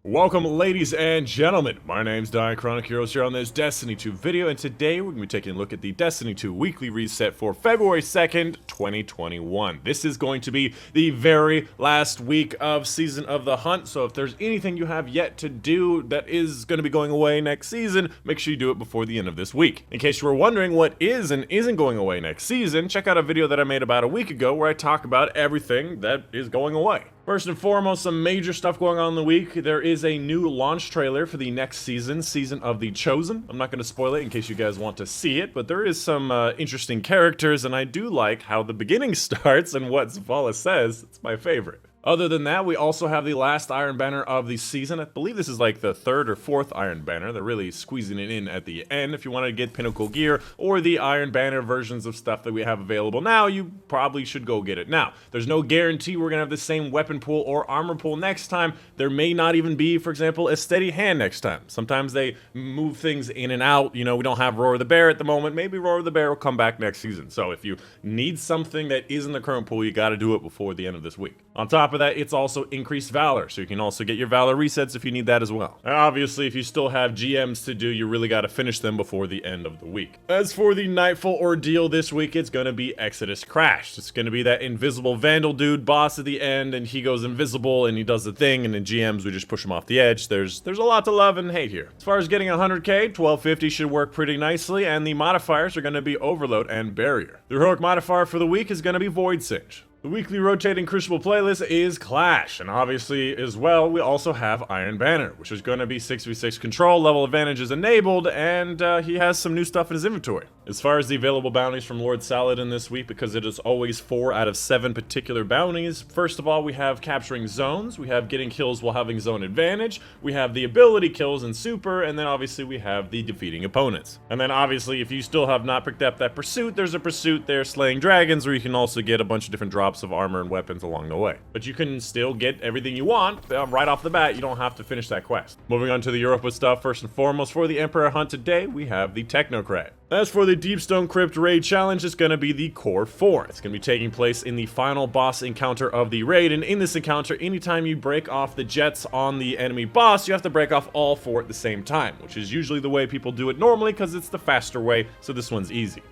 Welcome, ladies and gentlemen. My name's Dychronic Heroes here on this Destiny 2 video, and today we're going to be taking a look at the Destiny 2 weekly reset for February 2nd, 2021. This is going to be the very last week of Season of the Hunt, so if there's anything you have yet to do that is going to be going away next season, make sure you do it before the end of this week. In case you were wondering what is and isn't going away next season, check out a video that I made about a week ago where I talk about everything that is going away. First and foremost, some major stuff going on in the week. There is a new launch trailer for the next season, Season of the Chosen. I'm not going to spoil it in case you guys want to see it, but there is some interesting characters, and I do like how the beginning starts and what Zavala says. It's my favorite. Other than that, we also have the last Iron Banner of the season. I believe this is like the third or fourth Iron Banner. They're really squeezing it in at the end. If you want to get Pinnacle gear or the Iron Banner versions of stuff that we have available now, you probably should go get it now. There's no guarantee we're going to have the same weapon pool or armor pool next time. There may not even be, for example, a steady hand next time. Sometimes they move things in and out. You know, we don't have Roar of the Bear at the moment. Maybe Roar of the Bear will come back next season. So if you need something that is in the current pool, you got to do it before the end of this week. On top of that, it's also increased Valor, so you can also get your Valor resets if you need that as well. And obviously, if you still have GMs to do, you really got to finish them before the end of the week. As for the Nightfall Ordeal this week, it's going to be Exodus Crash. It's going to be that invisible Vandal dude boss at the end, and he goes invisible and he does the thing, and then GMs, we just push him off the edge. There's a lot to love and hate here. As far as getting 100k, 1250 should work pretty nicely, and the modifiers are going to be Overload and Barrier. The heroic modifier for the week is going to be Void Singe. The weekly rotating Crucible playlist is Clash, and obviously as well we also have Iron Banner, which is going to be 6v6 control, level advantage is enabled, and he has some new stuff in his inventory. As far as the available bounties from Lord Saladin this week, because it is always 4 out of 7 particular bounties, first of all we have capturing zones, we have getting kills while having zone advantage, we have the ability kills in super, and then obviously we have the defeating opponents. And then obviously if you still have not picked up that pursuit, there's a pursuit there, Slaying Dragons, where you can also get a bunch of different drops of armor and weapons along the way. But you can still get everything you want right off the bat. You don't have to finish that quest. Moving on to the Europa stuff, first and foremost for the Emperor Hunt today, we have the Technocrat. As for the Deepstone Crypt Raid Challenge, it's going to be the Core 4. It's going to be taking place in the final boss encounter of the raid, and in this encounter, anytime you break off the jets on the enemy boss, you have to break off all 4 at the same time, which is usually the way people do it normally because it's the faster way, so this one's easy.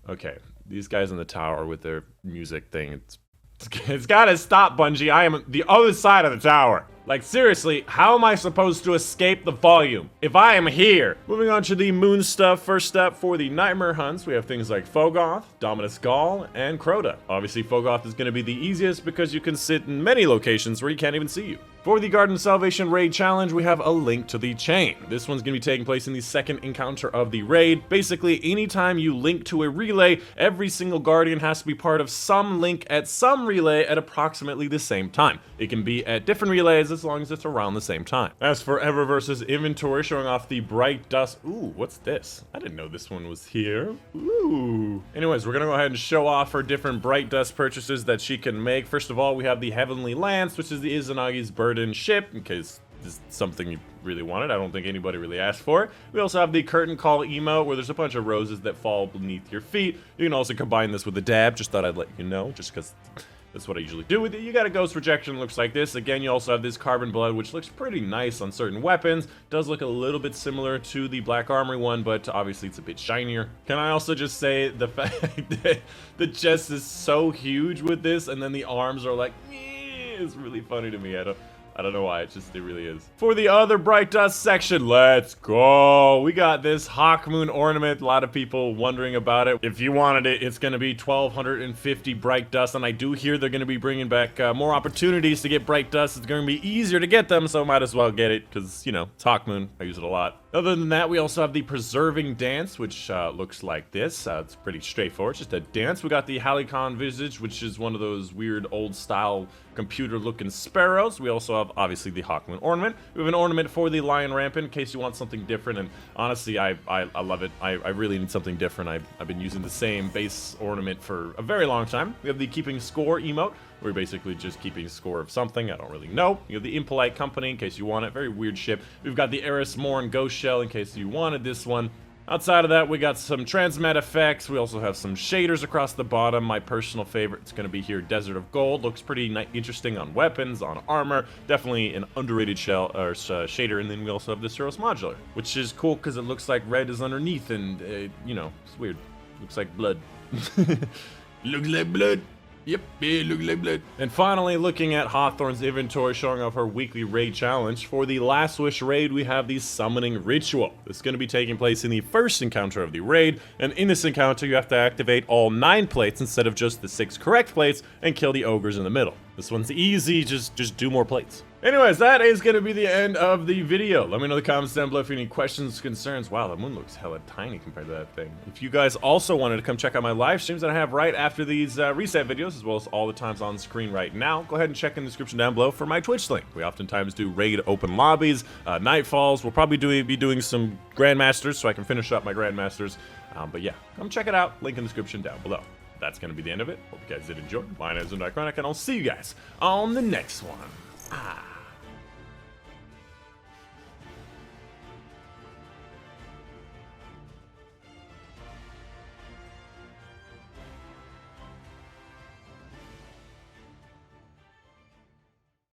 Okay, these guys in the tower with their music thing, it's gotta stop, Bungie. I am the other side of the tower. Like, seriously, how am I supposed to escape the volume if I am here? Moving on to the moon stuff, first step for the Nightmare Hunts, we have things like Fogoth, Dominus Gaul, and Crota. Obviously, Fogoth is going to be the easiest because you can sit in many locations where he can't even see you. For the Garden of Salvation Raid Challenge, we have a Link to the Chain. This one's going to be taking place in the second encounter of the raid. Basically, anytime you link to a relay, every single Guardian has to be part of some link at some relay at approximately the same time. It can be at different relays as long as it's around the same time. As for Eververse's inventory, showing off the Bright Dust. Ooh, what's this? I didn't know this one was here. Ooh. Anyways, we're going to go ahead and show off her different Bright Dust purchases that she can make. First of all, we have the Heavenly Lance, which is the Izanagi's Burden ship, in case this is something you really wanted. I don't think anybody really asked for it. We also have the Curtain Call emote, where there's a bunch of roses that fall beneath your feet. You can also combine this with the dab. Just thought I'd let you know, just because that's what I usually do with it. You got a Ghost Rejection, looks like this. Again, you also have this Carbon Blood, which looks pretty nice on certain weapons. Does look a little bit similar to the Black Armory one, but obviously it's a bit shinier. Can I also just say the fact that the chest is so huge with this, and then the arms are like, it's really funny to me. I don't know why, it really is. For the other Bright Dust section, let's go. We got this Hawk Moon ornament. A lot of people wondering about it. If you wanted it, it's going to be 1,250 Bright Dust, and I do hear they're going to be bringing back more opportunities to get Bright Dust. It's going to be easier to get them, so might as well get it, because, you know, it's Hawk Moon. I use it a lot. Other than that, we also have the Preserving Dance, which looks like this. It's pretty straightforward, just a dance. We got the Halicon Visage, which is one of those weird old-style computer-looking sparrows. We also have, obviously, the Hawkmoon ornament. We have an ornament for the Lion Rampant, in case you want something different, and honestly, I love it. I really need something different. I've been using the same base ornament for a very long time. We have the Keeping Score emote. We're basically just keeping score of something, I don't really know. You have the Impolite Company, in case you want it. Very weird ship. We've got the Eris Morn Ghost Shell, in case you wanted this one. Outside of that, we got some transmat effects. We also have some shaders across the bottom. My personal favorite is going to be here, Desert of Gold. Looks pretty interesting on weapons, on armor. Definitely an underrated shader. And then we also have this Suros Modular, which is cool because it looks like red is underneath, and you know, it's weird. Looks like blood. Looks like blood. Yep, it looks like blood. And finally, looking at Hawthorne's inventory, showing off her weekly raid challenge. For the Last Wish raid, we have the Summoning Ritual. This is going to be taking place in the first encounter of the raid, and in this encounter, you have to activate all 9 plates instead of just the 6 correct plates and kill the ogres in the middle. This one's easy, just do more plates. Anyways, that is going to be the end of the video. Let me know in the comments down below if you have any questions, concerns. Wow, the moon looks hella tiny compared to that thing. If you guys also wanted to come check out my live streams that I have right after these reset videos, as well as all the times on screen right now, go ahead and check in the description down below for my Twitch link. We oftentimes do raid open lobbies, Nightfalls. We'll probably be doing some Grandmasters so I can finish up my Grandmasters. But yeah, come check it out. Link in the description down below. That's going to be the end of it. Hope you guys did enjoy. My name is Dychronic, and I'll see you guys on the next one.